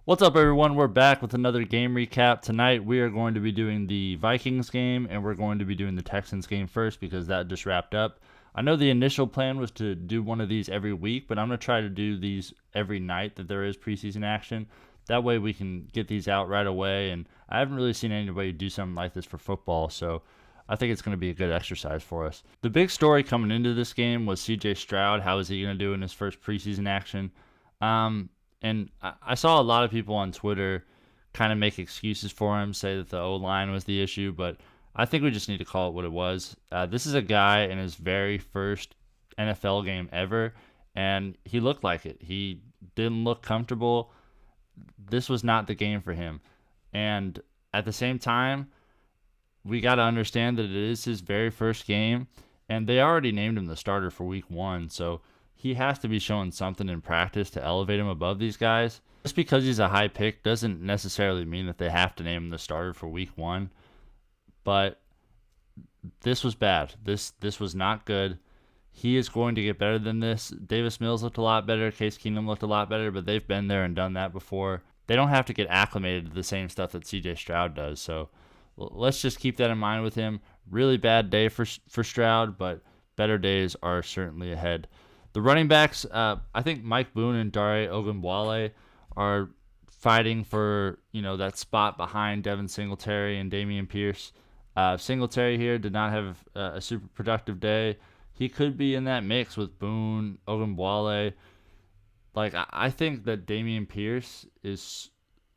What's up, everyone? We're back with another game recap. Tonight, we are going to be doing the Vikings game, and we're going to be doing the Texans game first because that just wrapped up. I know the initial plan was to do one of these every week, but I'm going to try to do these every night that there is preseason action. That way, we can get these out right away, and I haven't really seen anybody do something like this for football, so I think it's going to be a good exercise for us. The big story coming into this game was CJ Stroud. How is he going to do in his first preseason action? And I saw a lot of people on Twitter kind of make excuses for him, say that the O-line was the issue, but I think we just need to call it what it was. This is a guy in his very first NFL game ever, and he looked like it. He didn't look comfortable. This was not the game for him. And at the same time, we got to understand that it is his very first game, and they already named him the starter for week 1, so he has to be showing something in practice to elevate him above these guys. Just because he's a high pick doesn't necessarily mean that they have to name him the starter for week 1. But this was bad. This was not good. He is going to get better than this. Davis Mills looked a lot better. Case Keenum looked a lot better, but they've been there and done that before. They don't have to get acclimated to the same stuff that CJ Stroud does. So let's just keep that in mind with him. Really bad day for Stroud, but better days are certainly ahead. The running backs, I think Mike Boone and Dare Ogunbowale are fighting for that spot behind Devin Singletary and Dameon Pierce. Singletary here did not have a super productive day. He could be in that mix with Boone, Ogunbowale. I think that Dameon Pierce is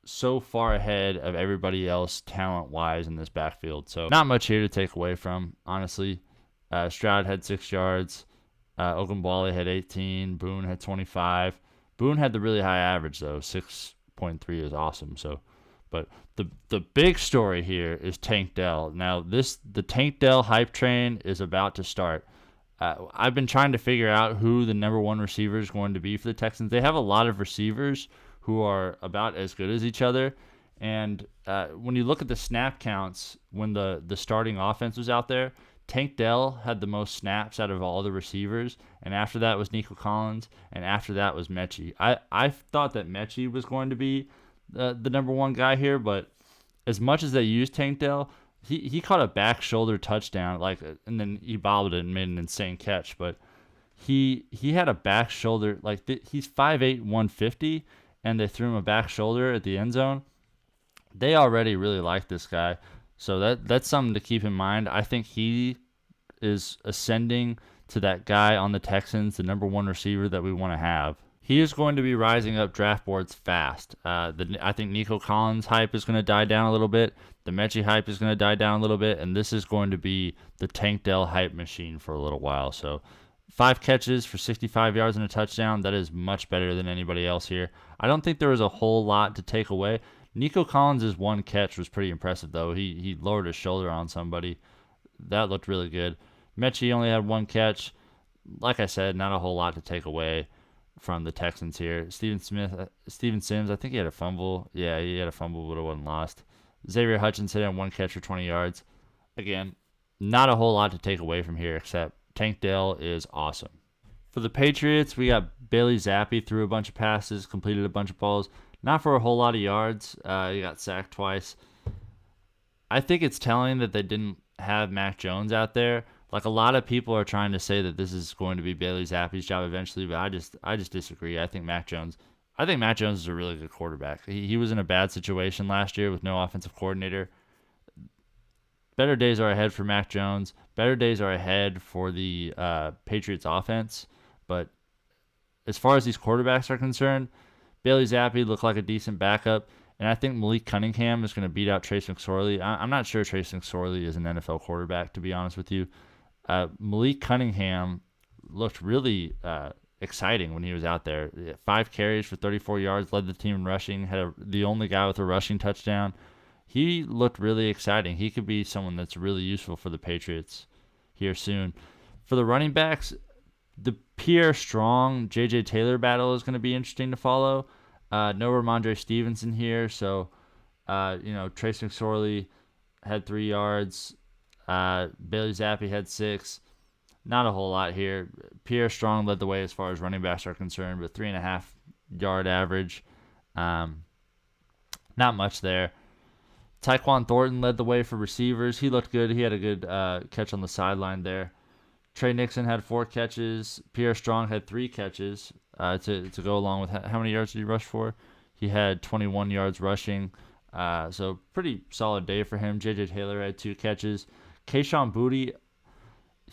so far ahead of everybody else talent-wise in this backfield. So not much here to take away from, honestly. Stroud had 6 yards. Ogunbowale had 18. Boone had 25. Boone had the really high average, though. 6.3 is awesome. But the big story here is Tank Dell. Now, the Tank Dell hype train is about to start. I've been trying to figure out who the number one receiver is going to be for the Texans. They have a lot of receivers who are about as good as each other. And when you look at the snap counts when the starting offense was out there, Tank Dell had the most snaps out of all the receivers, and after that was Nico Collins, and after that was Mechie. I thought that Mechie was going to be the number one guy here, but as much as they used Tank Dell, he caught a back shoulder touchdown, and then he bobbled it and made an insane catch. But he had a back shoulder, he's 5'8", 150, and they threw him a back shoulder at the end zone. They already really like this guy. So that's something to keep in mind. I think he is ascending to that guy on the Texans, the number one receiver that we want to have. He is going to be rising up draft boards fast. I think Nico Collins' hype is going to die down a little bit. The Mechie hype is going to die down a little bit. And this is going to be the Tank Dell hype machine for a little while. So 5 catches for 65 yards and a touchdown. That is much better than anybody else here. I don't think there was a whole lot to take away. Nico Collins' 1 catch was pretty impressive, though. He lowered his shoulder on somebody. That looked really good. Mechie only had 1 catch. Like I said, not a whole lot to take away from the Texans here. Steven Sims, I think he had a fumble. Yeah, he had a fumble, but it wasn't lost. Xavier Hutchinson had 1 catch for 20 yards. Again, not a whole lot to take away from here, except Tank Dell is awesome. For the Patriots, we got Bailey Zappi threw a bunch of passes, completed a bunch of balls. Not for a whole lot of yards. He got sacked twice. I think it's telling that they didn't have Mac Jones out there. A lot of people are trying to say that this is going to be Bailey Zappi's job eventually, but I just disagree. I think Mac Jones is a really good quarterback. He was in a bad situation last year with no offensive coordinator. Better days are ahead for Mac Jones. Better days are ahead for the Patriots offense. But as far as these quarterbacks are concerned, Bailey Zappi looked like a decent backup, and I think Malik Cunningham is going to beat out Trace McSorley. I'm not sure Trace McSorley is an NFL quarterback, to be honest with you. Malik Cunningham looked really exciting when he was out there. 5 carries for 34 yards, led the team in rushing, the only guy with a rushing touchdown. He looked really exciting. He could be someone that's really useful for the Patriots here soon. For the running backs, the Pierre Strong, J.J. Taylor battle is going to be interesting to follow. No Ramondre Stevenson here, so Trace McSorley had 3 yards. Bailey Zappi had 6. Not a whole lot here. Pierre Strong led the way as far as running backs are concerned, with 3.5 yard average. Not much there. Tyquan Thornton led the way for receivers. He looked good. He had a good catch on the sideline there. Trey Nixon had 4 catches. Pierre Strong had 3 catches to go along with how many yards did he rush for? He had 21 yards rushing. So pretty solid day for him. J.J. Taylor had 2 catches. Kayshon Boutte,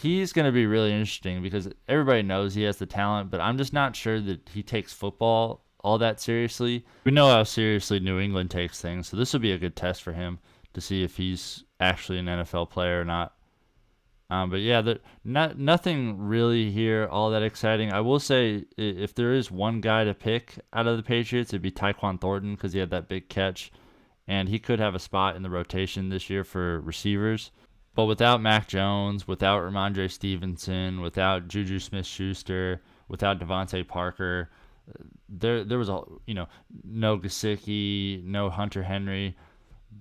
he's going to be really interesting because everybody knows he has the talent, but I'm just not sure that he takes football all that seriously. We know how seriously New England takes things, so this will be a good test for him to see if he's actually an NFL player or not. But yeah, nothing really here all that exciting. I will say if there is one guy to pick out of the Patriots, it'd be Tyquan Thornton because he had that big catch, and he could have a spot in the rotation this year for receivers. But without Mac Jones, without Ramondre Stevenson, without Juju Smith-Schuster, without Devontae Parker, there was no Gesicki, no Hunter Henry.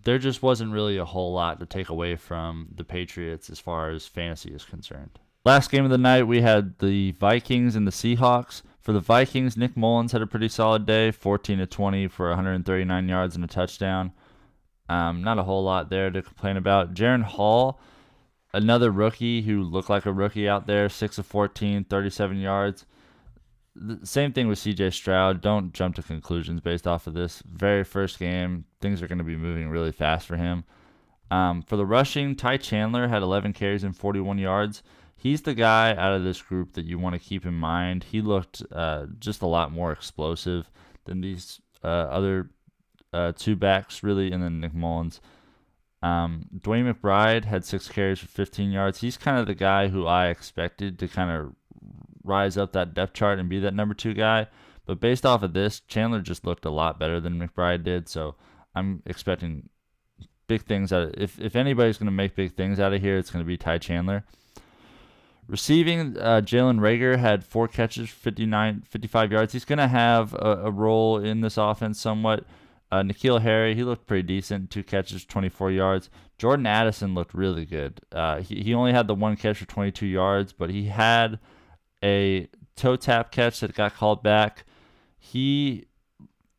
There just wasn't really a whole lot to take away from the Patriots as far as fantasy is concerned. Last game of the night, we had the Vikings and the Seahawks. For the Vikings, Nick Mullins had a pretty solid day, 14-20 for 139 yards and a touchdown. Not a whole lot there to complain about. Jaren Hall, another rookie who looked like a rookie out there, 6-14, 37 yards. The same thing with CJ Stroud. Don't jump to conclusions based off of this. Very first game, things are going to be moving really fast for him. For the rushing, Ty Chandler had 11 carries and 41 yards. He's the guy out of this group that you want to keep in mind. He looked just a lot more explosive than these other 2 backs, really, and then Nick Mullins. Dwayne McBride had 6 carries for 15 yards. He's kind of the guy who I expected to kind of rise up that depth chart and be that number 2 guy. But based off of this, Chandler just looked a lot better than McBride did. So I'm expecting big things out of if anybody's going to make big things out of here, it's going to be Ty Chandler. Receiving, Jalen Reagor had 4 catches, 55 yards. He's going to have a role in this offense somewhat. N'Keal Harry, he looked pretty decent, 2 catches, 24 yards. Jordan Addison looked really good. He only had the 1 catch for 22 yards, but he had a toe tap catch that got called back. He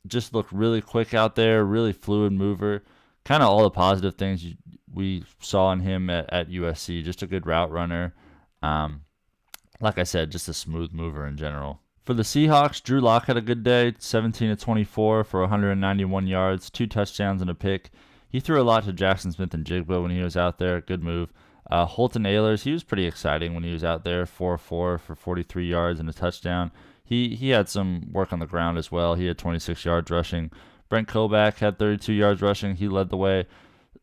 just looked really quick out there, really fluid mover. Kind of all the positive things we saw in him at USC. Just a good route runner. Like I said, just a smooth mover in general. For the Seahawks, Drew Lock had a good day, 17-24 for 191 yards, 2 touchdowns and a pick. He threw a lot to Jackson Smith-Njigba when he was out there. Good move. Holton Ahlers, he was pretty exciting when he was out there, 4-4 for 43 yards and a touchdown. He had some work on the ground as well. He had 26 yards rushing. Brent Kobach had 32 yards rushing. He led the way.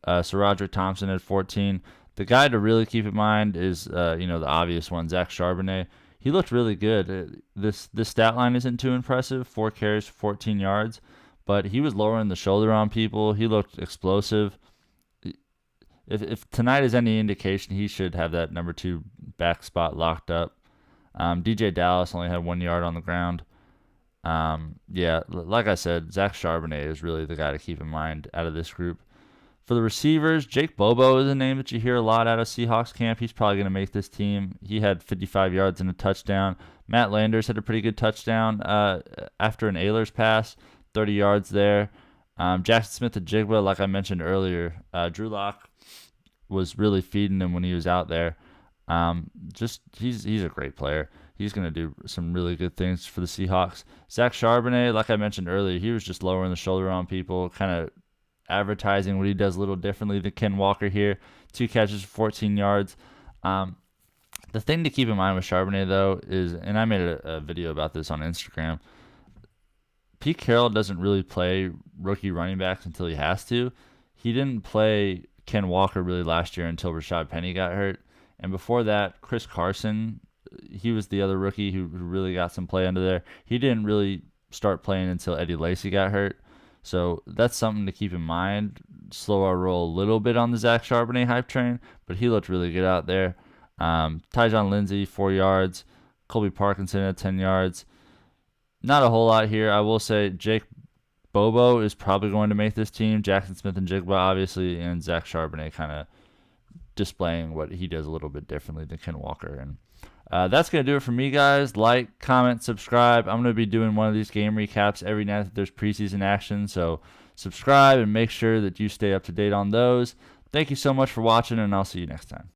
SaRodorick Thompson had 14. The guy to really keep in mind is, the obvious one, Zach Charbonnet. He looked really good. This stat line isn't too impressive, 4 carries, 14 yards, but he was lowering the shoulder on people. He looked explosive. If tonight is any indication, he should have that number 2 back spot locked up. DJ Dallas only had 1 yard on the ground. Like I said, Zach Charbonnet is really the guy to keep in mind out of this group. For the receivers, Jake Bobo is a name that you hear a lot out of Seahawks camp. He's probably going to make this team. He had 55 yards and a touchdown. Matt Landers had a pretty good touchdown after an Ahlers pass, 30 yards there. Jackson Smith-Njigba, like I mentioned earlier, Drew Lock was really feeding him when he was out there. He's a great player. He's going to do some really good things for the Seahawks. Zach Charbonnet, like I mentioned earlier, he was just lowering the shoulder on people, kind of advertising what he does a little differently than Ken Walker here. 2 catches, 14 yards. The thing to keep in mind with Charbonnet, though, is, and I made a video about this on Instagram, Pete Carroll doesn't really play rookie running backs until he has to. He didn't play Ken Walker really last year until Rashad Penny got hurt. And before that, Chris Carson, he was the other rookie who really got some play under there. He didn't really start playing until Eddie Lacy got hurt. So that's something to keep in mind. Slow our roll a little bit on the Zach Charbonnet hype train, but he looked really good out there. Tyjon Lindsey, 4 yards. Colby Parkinson at 10 yards. Not a whole lot here. I will say Jake Bobo is probably going to make this team. Jackson Smith-Njigba, obviously, and Zach Charbonnet kind of displaying what he does a little bit differently than Ken Walker. And That's going to do it for me, guys. Like, comment, subscribe. I'm going to be doing one of these game recaps every night that there's preseason action. So subscribe and make sure that you stay up to date on those. Thank you so much for watching, and I'll see you next time.